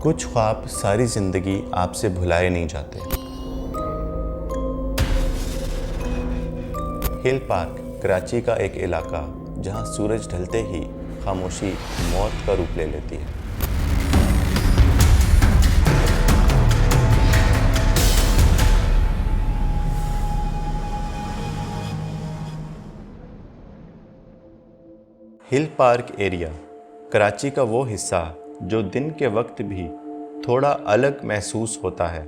कुछ ख्वाब सारी ज़िंदगी आपसे भुलाए नहीं जाते। हिल पार्क कराची का एक इलाका जहां सूरज ढलते ही खामोशी मौत का रूप ले लेती है। हिल पार्क एरिया कराची का वो हिस्सा जो दिन के वक्त भी थोड़ा अलग महसूस होता है,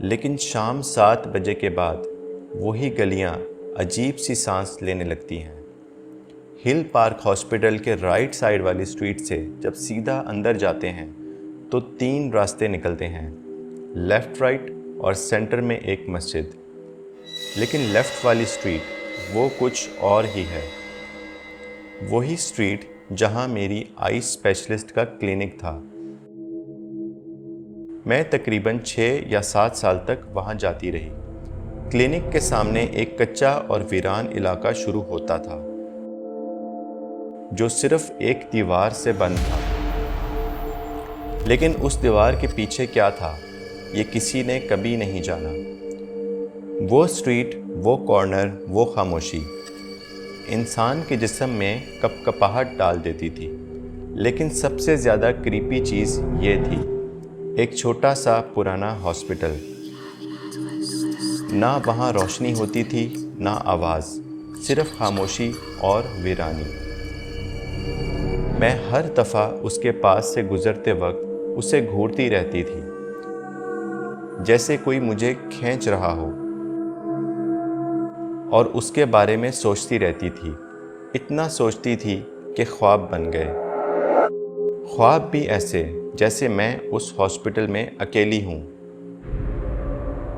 लेकिन शाम 7 बजे के बाद वही गलियां अजीब सी सांस लेने लगती हैं। हिल पार्क हॉस्पिटल के राइट साइड वाली स्ट्रीट से जब सीधा अंदर जाते हैं तो 3 रास्ते निकलते हैं, लेफ़्ट, राइट और सेंटर में एक मस्जिद। लेकिन लेफ़्ट वाली स्ट्रीट वो कुछ और ही है। वही स्ट्रीट जहां मेरी आई स्पेशलिस्ट का क्लिनिक था। मैं तकरीबन 6 या 7 साल तक वहां जाती रही। क्लिनिक के सामने एक कच्चा और वीरान इलाका शुरू होता था जो सिर्फ एक दीवार से बंद था। लेकिन उस दीवार के पीछे क्या था ये किसी ने कभी नहीं जाना। वो स्ट्रीट, वो कॉर्नर, वो खामोशी इंसान के जिस्म में कपकपाहट डाल देती थी। लेकिन सबसे ज़्यादा क्रीपी चीज़ ये थी, एक छोटा सा पुराना हॉस्पिटल। ना वहाँ रोशनी होती थी, ना आवाज़, सिर्फ खामोशी और वीरानी। मैं हर दफ़ा उसके पास से गुज़रते वक्त उसे घूरती रहती थी, जैसे कोई मुझे खींच रहा हो, और उसके बारे में सोचती रहती थी। इतना सोचती थी कि ख्वाब बन गए। ख्वाब भी ऐसे जैसे मैं उस हॉस्पिटल में अकेली हूँ,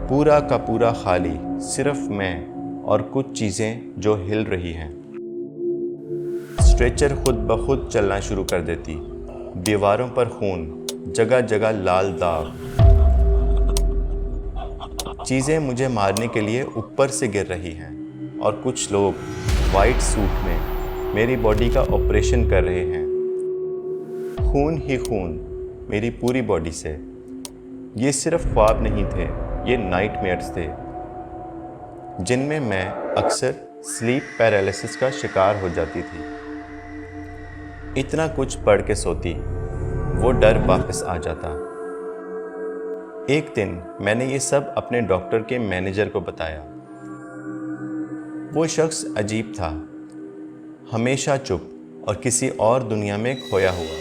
पूरा का पूरा खाली, सिर्फ मैं और कुछ चीज़ें जो हिल रही हैं। स्ट्रेचर खुद ब खुद चलना शुरू कर देती, दीवारों पर खून, जगह जगह लाल दाग। चीज़ें मुझे मारने के लिए ऊपर से गिर रही हैं और कुछ लोग वाइट सूट में मेरी बॉडी का ऑपरेशन कर रहे हैं। खून ही खून मेरी पूरी बॉडी से। ये सिर्फ ख्वाब नहीं थे, ये नाइटमेयर्स थे जिनमें मैं अक्सर स्लीप पैरालिसिस का शिकार हो जाती थी। इतना कुछ पढ़ के सोती, वो डर वापस आ जाता। एक दिन मैंने ये सब अपने डॉक्टर के मैनेजर को बताया। वो शख्स अजीब था, हमेशा चुप और किसी और दुनिया में खोया हुआ।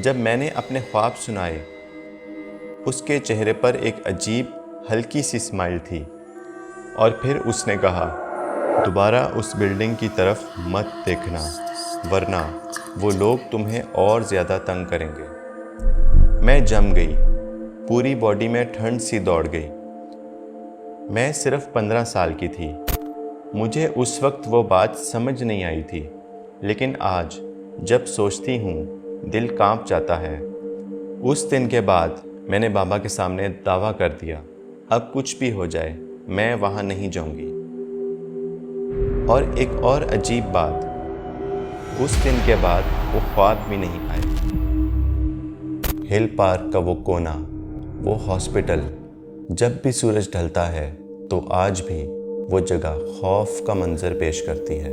जब मैंने अपने ख्वाब सुनाए, उसके चेहरे पर एक अजीब हल्की सी स्माइल थी और फिर उसने कहा, दोबारा उस बिल्डिंग की तरफ मत देखना, वरना वो लोग तुम्हें और ज़्यादा तंग करेंगे। मैं जम गई, पूरी बॉडी में ठंड सी दौड़ गई। मैं सिर्फ 15 साल की थी। मुझे उस वक्त वो बात समझ नहीं आई थी, लेकिन आज जब सोचती हूँ दिल कांप जाता है। उस दिन के बाद मैंने बाबा के सामने दावा कर दिया, अब कुछ भी हो जाए मैं वहाँ नहीं जाऊँगी। और एक और अजीब बात, उस दिन के बाद वो ख्वाब भी नहीं आए। हिल पार्क का वो कोना, वो हॉस्पिटल, जब भी सूरज ढलता है तो आज भी वो जगह खौफ का मंजर पेश करती है।